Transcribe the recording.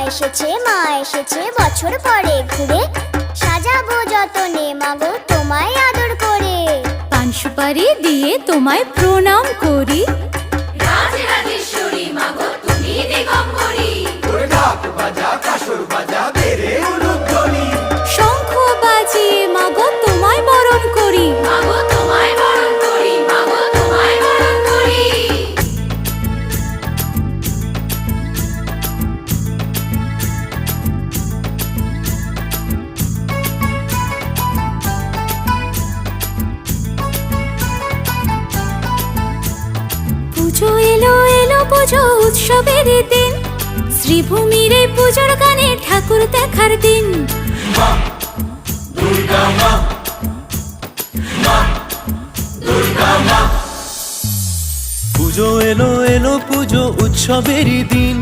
মা এসেছে বছর পরে ঘুরে, সাজাবো যতনে মাগো তোমায় আদর করে। পান সুপারি দিয়ে তোমায় প্রণাম করি। রাজরাজেশ্বরী মাগো তুমি দিগম্বরী। ঢাক বাজা কাসর বাজা বেরে উলুধ্বনি। শঙ্খ বাজিয়ে মাগো তোমায় বরণ করি। মাগো তোমায় বরণ করি, মাগো তোমায় বরণ করি। পুজো এলো এলো পুজো উৎসবের দিন, শ্রীভূমির এই পুজোর গানে ঠাকুর দেখার দিন। মা দুর্গা মা, মা দুর্গা মা। পুজো এলো এলো পুজো উৎসবেরই দিন,